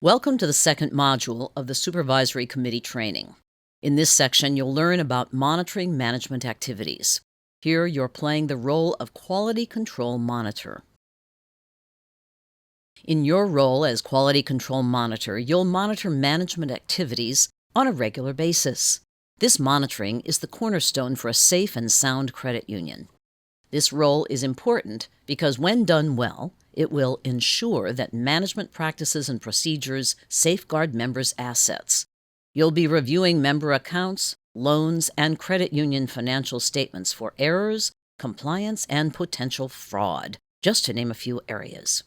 Welcome to the second module of the Supervisory Committee training. In this section, you'll learn about monitoring management activities. Here, you're playing the role of Quality Control Monitor. In your role as Quality Control Monitor, you'll monitor management activities on a regular basis. This monitoring is the cornerstone for a safe and sound credit union. This role is important because when done well, it will ensure that management practices and procedures safeguard members' assets. You'll be reviewing member accounts, loans, and credit union financial statements for errors, compliance, and potential fraud, just to name a few areas.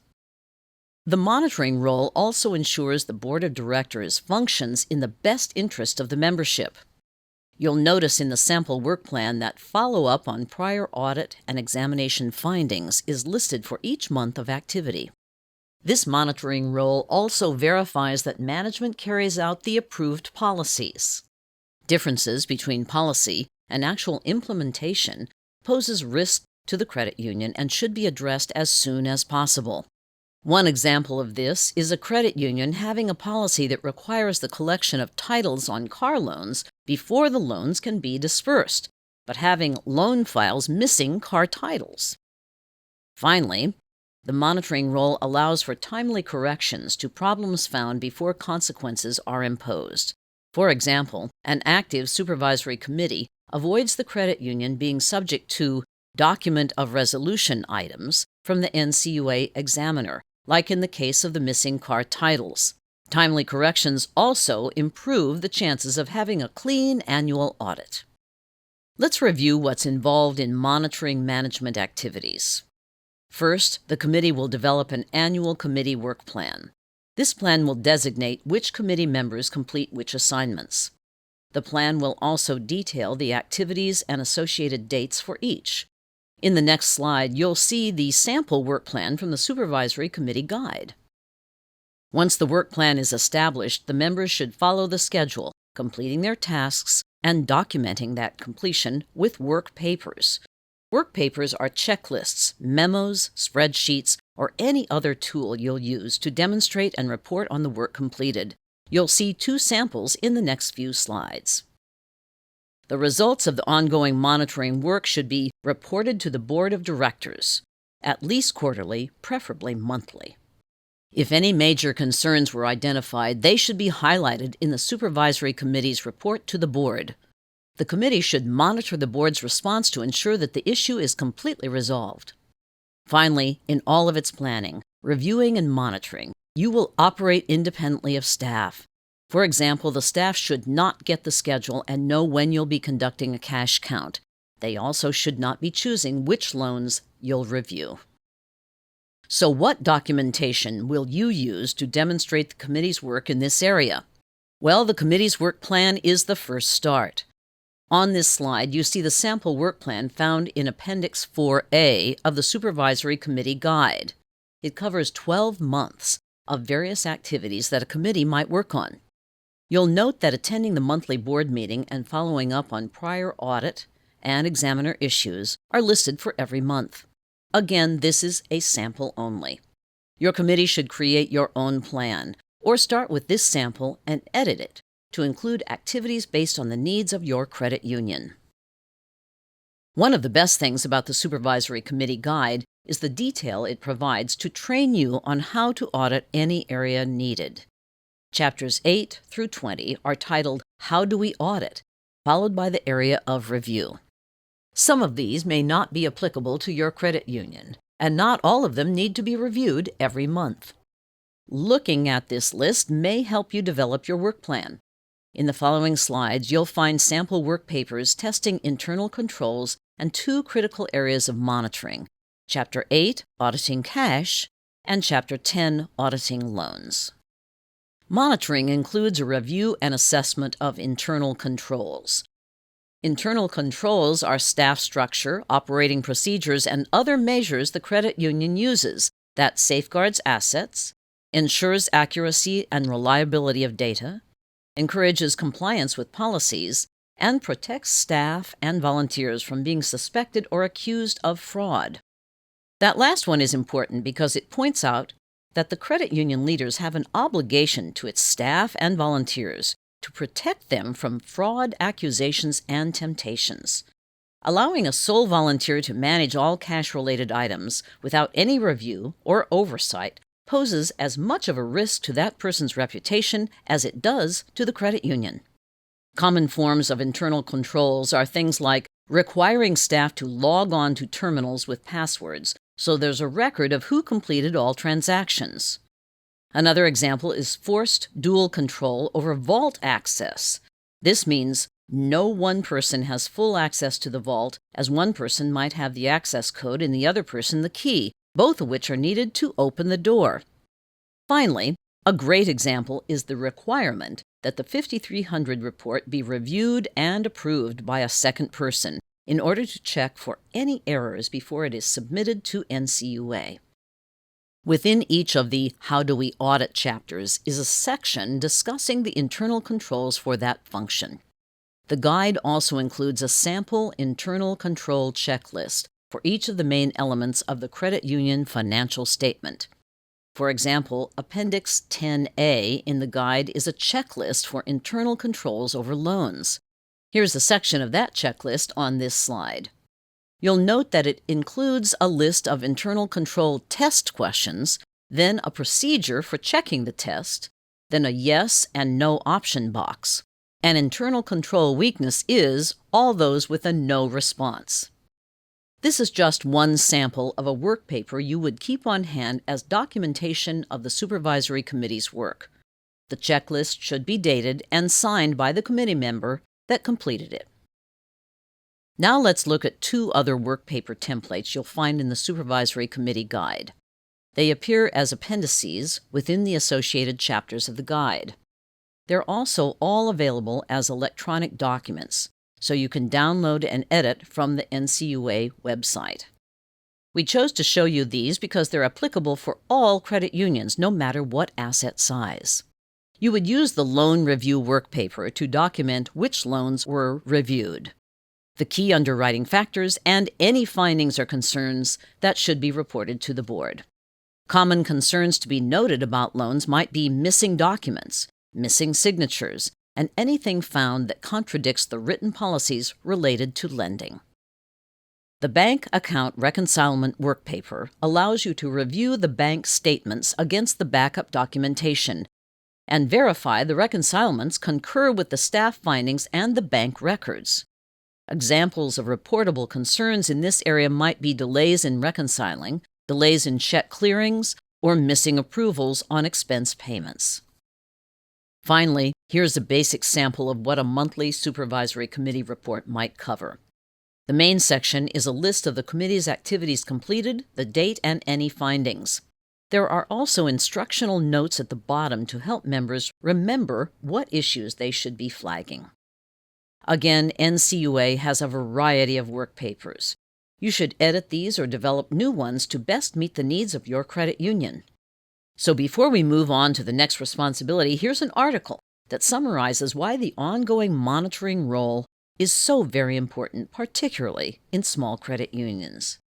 The monitoring role also ensures the Board of Directors functions in the best interest of the membership. You'll notice in the sample work plan that follow-up on prior audit and examination findings is listed for each month of activity. This monitoring role also verifies that management carries out the approved policies. Differences between policy and actual implementation poses risk to the credit union and should be addressed as soon as possible. One example of this is a credit union having a policy that requires the collection of titles on car loans before the loans can be dispersed, but having loan files missing car titles. Finally, the monitoring role allows for timely corrections to problems found before consequences are imposed. For example, an active supervisory committee avoids the credit union being subject to document of resolution items from the NCUA examiner, like in the case of the missing car titles. Timely corrections also improve the chances of having a clean annual audit. Let's review what's involved in monitoring management activities. First, the committee will develop an annual committee work plan. This plan will designate which committee members complete which assignments. The plan will also detail the activities and associated dates for each. In the next slide, you'll see the sample work plan from the Supervisory Committee Guide. Once the work plan is established, the members should follow the schedule, completing their tasks and documenting that completion with work papers. Work papers are checklists, memos, spreadsheets, or any other tool you'll use to demonstrate and report on the work completed. You'll see two samples in the next few slides. The results of the ongoing monitoring work should be reported to the Board of Directors, at least quarterly, preferably monthly. If any major concerns were identified, they should be highlighted in the Supervisory Committee's report to the Board. The committee should monitor the Board's response to ensure that the issue is completely resolved. Finally, in all of its planning, reviewing, and monitoring, you will operate independently of staff. For example, the staff should not get the schedule and know when you'll be conducting a cash count. They also should not be choosing which loans you'll review. So what documentation will you use to demonstrate the committee's work in this area? Well, the committee's work plan is the first start. On this slide, you see the sample work plan found in Appendix 4A of the Supervisory Committee Guide. It covers 12 months of various activities that a committee might work on. You'll note that attending the monthly board meeting and following up on prior audit and examiner issues are listed for every month. Again, this is a sample only. Your committee should create your own plan, or start with this sample and edit it to include activities based on the needs of your credit union. One of the best things about the Supervisory Committee Guide is the detail it provides to train you on how to audit any area needed. Chapters 8 through 20 are titled, How Do We Audit?, followed by the area of review. Some of these may not be applicable to your credit union, and not all of them need to be reviewed every month. Looking at this list may help you develop your work plan. In the following slides, you'll find sample work papers testing internal controls and two critical areas of monitoring, Chapter 8, Auditing Cash, and Chapter 10, Auditing Loans. Monitoring includes a review and assessment of internal controls. Internal controls are staff structure, operating procedures, and other measures the credit union uses that safeguards assets, ensures accuracy and reliability of data, encourages compliance with policies, and protects staff and volunteers from being suspected or accused of fraud. That last one is important because it points out that the credit union leaders have an obligation to its staff and volunteers to protect them from fraud, accusations, and temptations. Allowing a sole volunteer to manage all cash-related items without any review or oversight poses as much of a risk to that person's reputation as it does to the credit union. Common forms of internal controls are things like requiring staff to log on to terminals with passwords so there's a record of who completed all transactions. Another example is forced dual control over vault access. This means no one person has full access to the vault, as one person might have the access code and the other person the key, both of which are needed to open the door. Finally, a great example is the requirement that the 5300 report be reviewed and approved by a second person in order to check for any errors before it is submitted to NCUA. Within each of the How Do We Audit chapters is a section discussing the internal controls for that function. The guide also includes a sample internal control checklist for each of the main elements of the credit union financial statement. For example, Appendix 10A in the guide is a checklist for internal controls over loans. Here's a section of that checklist on this slide. You'll note that it includes a list of internal control test questions, then a procedure for checking the test, then a yes and no option box. An internal control weakness is all those with a no response. This is just one sample of a work paper you would keep on hand as documentation of the Supervisory Committee's work. The checklist should be dated and signed by the committee member that completed it. Now let's look at two other work paper templates you'll find in the Supervisory Committee Guide. They appear as appendices within the associated chapters of the guide. They're also all available as electronic documents, so you can download and edit from the NCUA website. We chose to show you these because they're applicable for all credit unions, no matter what asset size. You would use the loan review work paper to document which loans were reviewed, the key underwriting factors, and any findings or concerns that should be reported to the board. Common concerns to be noted about loans might be missing documents, missing signatures, and anything found that contradicts the written policies related to lending. The Bank Account Reconcilement Work Paper allows you to review the bank statements against the backup documentation and verify the reconcilements concur with the staff findings and the bank records. Examples of reportable concerns in this area might be delays in reconciling, delays in check clearings, or missing approvals on expense payments. Finally, here's a basic sample of what a monthly Supervisory Committee report might cover. The main section is a list of the committee's activities completed, the date, and any findings. There are also instructional notes at the bottom to help members remember what issues they should be flagging. Again, NCUA has a variety of work papers. You should edit these or develop new ones to best meet the needs of your credit union. So before we move on to the next responsibility, here's an article that summarizes why the ongoing monitoring role is so very important, particularly in small credit unions.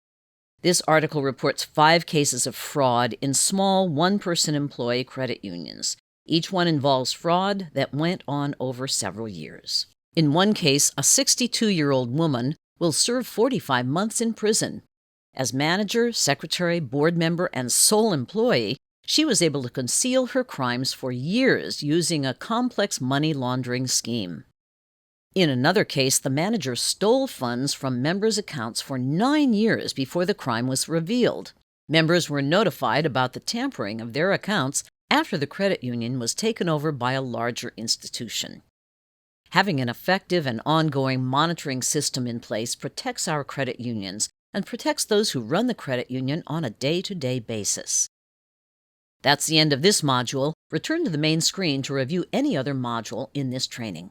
This article reports 5 cases of fraud in small one-person employee credit unions. Each one involves fraud that went on over several years. In one case, a 62-year-old woman will serve 45 months in prison. As manager, secretary, board member, and sole employee, she was able to conceal her crimes for years using a complex money laundering scheme. In another case, the manager stole funds from members' accounts for 9 years before the crime was revealed. Members were notified about the tampering of their accounts after the credit union was taken over by a larger institution. Having an effective and ongoing monitoring system in place protects our credit unions and protects those who run the credit union on a day-to-day basis. That's the end of this module. Return to the main screen to review any other module in this training.